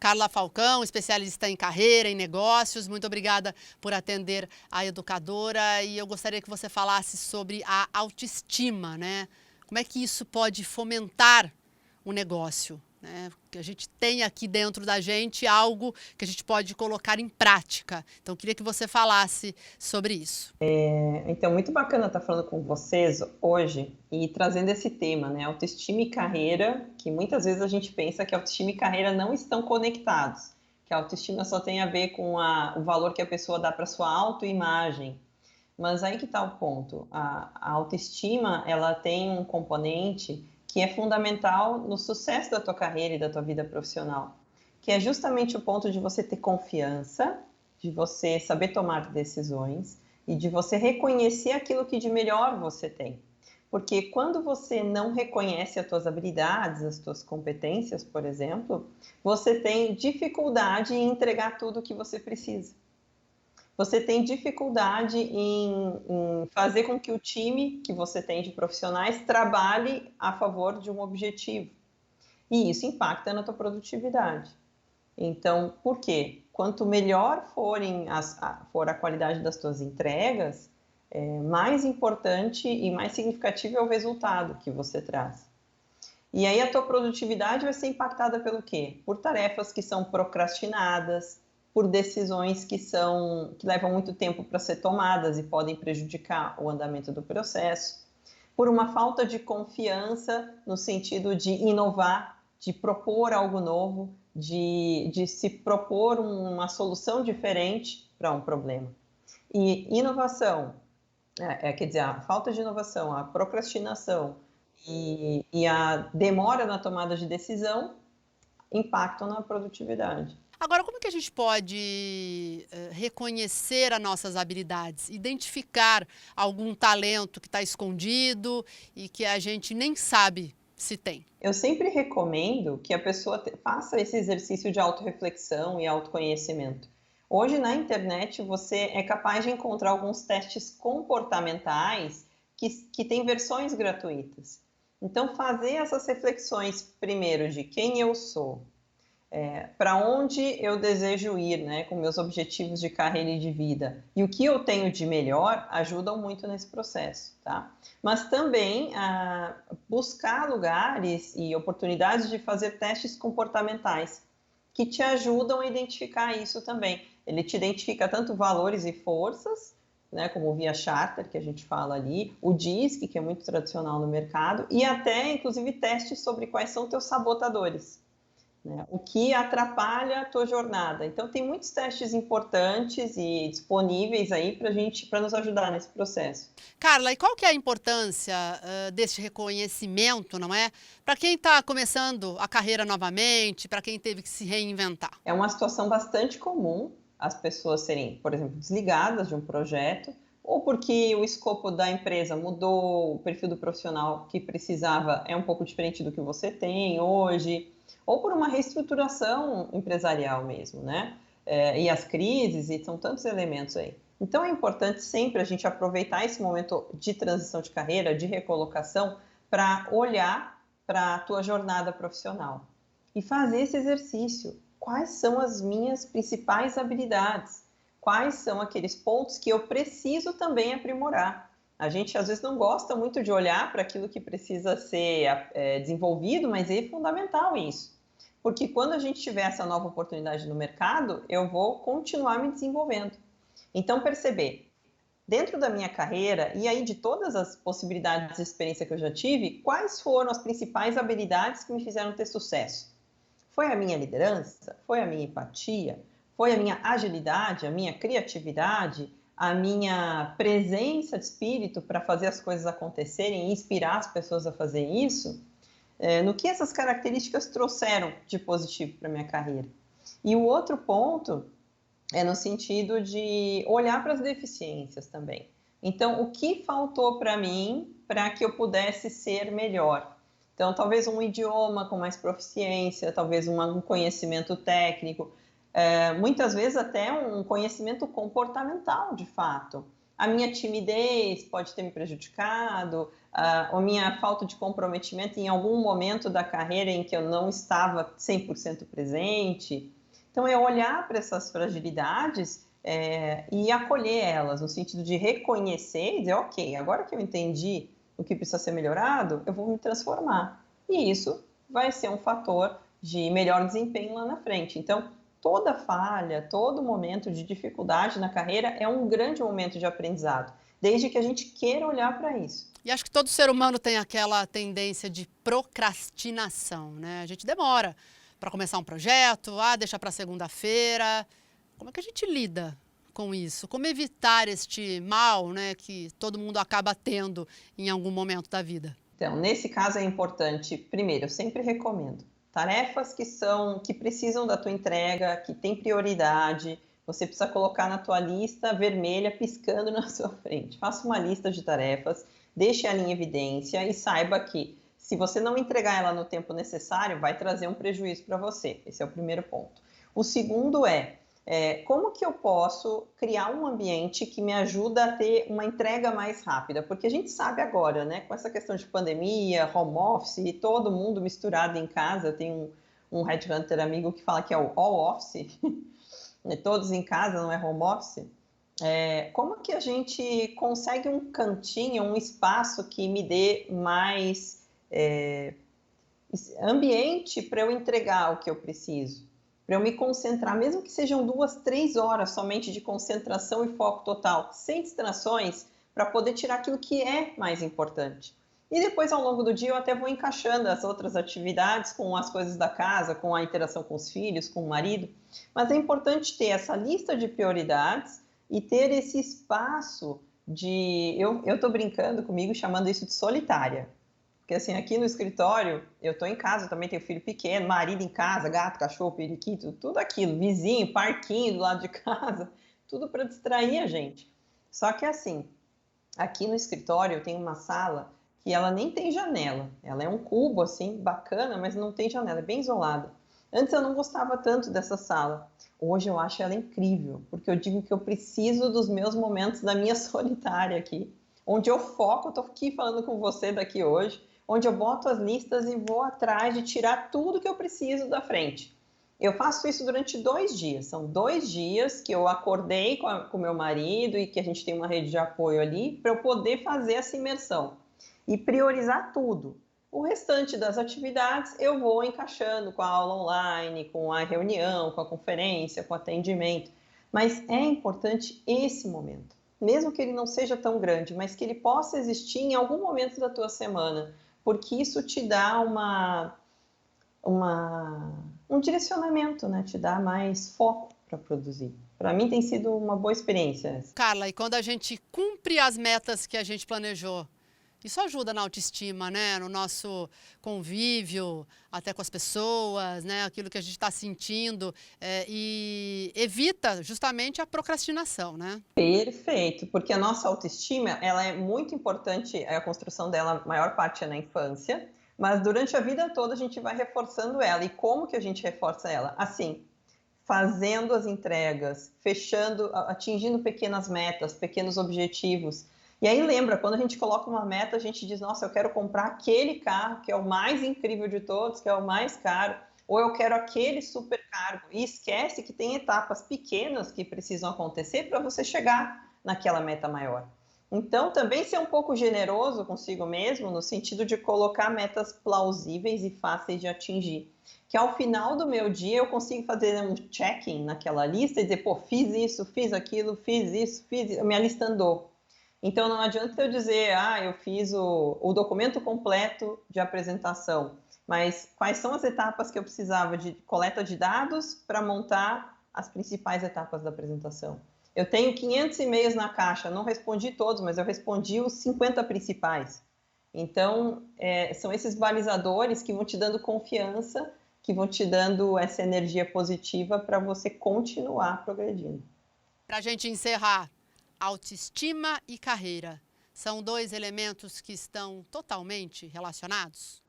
Carla Falcão, especialista em carreira, em negócios. Muito obrigada por atender a educadora. E eu gostaria que você falasse sobre a autoestima, né? Como é que isso pode fomentar o negócio, né? Que a gente tem aqui dentro da gente algo que a gente pode colocar em prática. Então, queria que você falasse sobre isso. Então, muito bacana estar falando com vocês hoje e trazendo esse tema, né? Autoestima e carreira, que muitas vezes a gente pensa que autoestima e carreira não estão conectados, que a autoestima só tem a ver com o valor que a pessoa dá para sua autoimagem. Mas aí que está o ponto. A autoestima, ela tem um componente que é fundamental no sucesso da tua carreira e da tua vida profissional, que é justamente o ponto de você ter confiança, de você saber tomar decisões e de você reconhecer aquilo que de melhor você tem. Porque quando você não reconhece as tuas habilidades, as tuas competências, por exemplo, você tem dificuldade em entregar tudo o que você precisa. Você tem dificuldade em fazer com que o time que você tem de profissionais trabalhe a favor de um objetivo. E isso impacta na tua produtividade. Então, por quê? Quanto melhor for a qualidade das tuas entregas, mais importante e mais significativo é o resultado que você traz. E aí a tua produtividade vai ser impactada pelo quê? Por tarefas que são procrastinadas, por decisões que levam muito tempo para ser tomadas e podem prejudicar o andamento do processo, por uma falta de confiança no sentido de inovar, de propor algo novo, de se propor uma solução diferente para um problema. E inovação, quer dizer, a falta de inovação, a procrastinação e a demora na tomada de decisão impactam na produtividade. Agora, como que a gente pode reconhecer as nossas habilidades, identificar algum talento que está escondido e que a gente nem sabe se tem? Eu sempre recomendo que a pessoa faça esse exercício de autorreflexão e autoconhecimento. Hoje, na internet, você é capaz de encontrar alguns testes comportamentais que têm versões gratuitas. Então, fazer essas reflexões, primeiro, de quem eu sou, para onde eu desejo ir, né, com meus objetivos de carreira e de vida, e o que eu tenho de melhor, ajudam muito nesse processo, tá? Mas também buscar lugares e oportunidades de fazer testes comportamentais, que te ajudam a identificar isso também. Ele te identifica tanto valores e forças, né, como o Via Charter, que a gente fala ali, o DISC, que é muito tradicional no mercado, e até, inclusive, testes sobre quais são teus sabotadores. Né? O que atrapalha a tua jornada. Então, tem muitos testes importantes e disponíveis aí para nos ajudar nesse processo. Carla, e qual que é a importância desse reconhecimento, não é? Para quem está começando a carreira novamente, para quem teve que se reinventar? É uma situação bastante comum as pessoas serem, por exemplo, desligadas de um projeto, ou porque o escopo da empresa mudou, o perfil do profissional que precisava é um pouco diferente do que você tem hoje, ou por uma reestruturação empresarial mesmo, né? E as crises, e são tantos elementos aí. Então é importante sempre a gente aproveitar esse momento de transição de carreira, de recolocação, para olhar para a tua jornada profissional e fazer esse exercício. Quais são as minhas principais habilidades? Quais são aqueles pontos que eu preciso também aprimorar? A gente às vezes não gosta muito de olhar para aquilo que precisa ser desenvolvido, mas é fundamental isso. Porque quando a gente tiver essa nova oportunidade no mercado, eu vou continuar me desenvolvendo. Então, perceber, dentro da minha carreira, e aí de todas as possibilidades de experiência que eu já tive, quais foram as principais habilidades que me fizeram ter sucesso? Foi a minha liderança? Foi a minha empatia? Foi a minha agilidade, a minha criatividade, a minha presença de espírito para fazer as coisas acontecerem e inspirar as pessoas a fazer isso? No que essas características trouxeram de positivo para a minha carreira? E o outro ponto é no sentido de olhar para as deficiências também. Então, o que faltou para mim para que eu pudesse ser melhor? Então, talvez um idioma com mais proficiência, talvez um conhecimento técnico, muitas vezes até um conhecimento comportamental, de fato. a minha timidez pode ter me prejudicado, a minha falta de comprometimento em algum momento da carreira em que eu não estava 100% presente. Então, é olhar para essas fragilidades e acolher elas, no sentido de reconhecer e dizer, ok, agora que eu entendi o que precisa ser melhorado, eu vou me transformar. E isso vai ser um fator de melhor desempenho lá na frente. Então, toda falha, todo momento de dificuldade na carreira é um grande momento de aprendizado, desde que a gente queira olhar para isso. E acho que todo ser humano tem aquela tendência de procrastinação, né? A gente demora para começar um projeto, deixa para segunda-feira. Como é que a gente lida com isso? Como evitar este mal, né, que todo mundo acaba tendo em algum momento da vida? Então, nesse caso é importante, primeiro, eu sempre recomendo, tarefas que precisam da tua entrega, que tem prioridade, você precisa colocar na tua lista vermelha piscando na sua frente. Faça uma lista de tarefas, deixe ela em evidência e saiba que se você não entregar ela no tempo necessário, vai trazer um prejuízo para você. Esse é o primeiro ponto. O segundo como que eu posso criar um ambiente que me ajuda a ter uma entrega mais rápida? Porque a gente sabe agora, né, com essa questão de pandemia, home office e todo mundo misturado em casa, tem um headhunter amigo que fala que é o all office, todos em casa, não é home office. Como que a gente consegue um cantinho, um espaço que me dê mais ambiente para eu entregar o que eu preciso? Para eu me concentrar, mesmo que sejam 2, 3 horas somente de concentração e foco total, sem distrações, para poder tirar aquilo que é mais importante. E depois, ao longo do dia, eu até vou encaixando as outras atividades com as coisas da casa, com a interação com os filhos, com o marido. Mas é importante ter essa lista de prioridades e ter esse espaço de... Eu estou brincando comigo, chamando isso de solitária. Porque assim, aqui no escritório, eu estou em casa, eu também tenho filho pequeno, marido em casa, gato, cachorro, periquito, tudo aquilo, vizinho, parquinho do lado de casa, tudo para distrair a gente. Só que assim, aqui no escritório eu tenho uma sala que ela nem tem janela, ela é um cubo assim, bacana, mas não tem janela, é bem isolada. Antes eu não gostava tanto dessa sala, hoje eu acho ela incrível, porque eu digo que eu preciso dos meus momentos da minha solitária aqui, onde eu foco, eu estou aqui falando com você daqui hoje, onde eu boto as listas e vou atrás de tirar tudo que eu preciso da frente. Eu faço isso durante 2 dias. São 2 dias que eu acordei com o meu marido e que a gente tem uma rede de apoio ali para eu poder fazer essa imersão e priorizar tudo. O restante das atividades eu vou encaixando com a aula online, com a reunião, com a conferência, com o atendimento. Mas é importante esse momento, mesmo que ele não seja tão grande, mas que ele possa existir em algum momento da tua semana, porque isso te dá um direcionamento, né? Te dá mais foco para produzir. Para mim tem sido uma boa experiência. Carla, e quando a gente cumpre as metas que a gente planejou, isso ajuda na autoestima, né? No nosso convívio, até com as pessoas, né? Aquilo que a gente está sentindo e evita justamente a procrastinação, né? Perfeito, porque a nossa autoestima, ela é muito importante, a construção dela, a maior parte é na infância, mas durante a vida toda a gente vai reforçando ela. E como que a gente reforça ela? Assim, fazendo as entregas, atingindo pequenas metas, pequenos objetivos. E aí lembra, quando a gente coloca uma meta, a gente diz, nossa, eu quero comprar aquele carro que é o mais incrível de todos, que é o mais caro, ou eu quero aquele super cargo. E esquece que tem etapas pequenas que precisam acontecer para você chegar naquela meta maior. Então, também ser um pouco generoso consigo mesmo, no sentido de colocar metas plausíveis e fáceis de atingir. Que ao final do meu dia eu consigo fazer um check-in naquela lista e dizer, pô, fiz isso, fiz aquilo, fiz isso, minha lista andou. Então, não adianta eu dizer, eu fiz o documento completo de apresentação, mas quais são as etapas que eu precisava de coleta de dados para montar as principais etapas da apresentação? Eu tenho 500 e-mails na caixa, não respondi todos, mas eu respondi os 50 principais. Então, são esses balizadores que vão te dando confiança, que vão te dando essa energia positiva para você continuar progredindo. Para a gente encerrar, autoestima e carreira são 2 elementos que estão totalmente relacionados?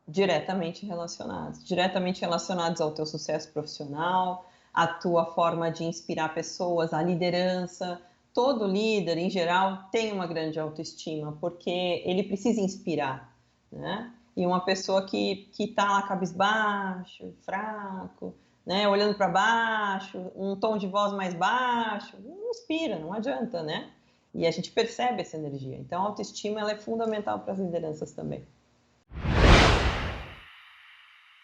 Diretamente relacionados ao teu sucesso profissional, à tua forma de inspirar pessoas, à liderança, todo líder, em geral, tem uma grande autoestima, porque ele precisa inspirar, né? E uma pessoa que está lá cabisbaixo, fraco, né? Olhando para baixo, um tom de voz mais baixo, não inspira, não adianta, né? E a gente percebe essa energia. Então, a autoestima ela é fundamental para as lideranças também.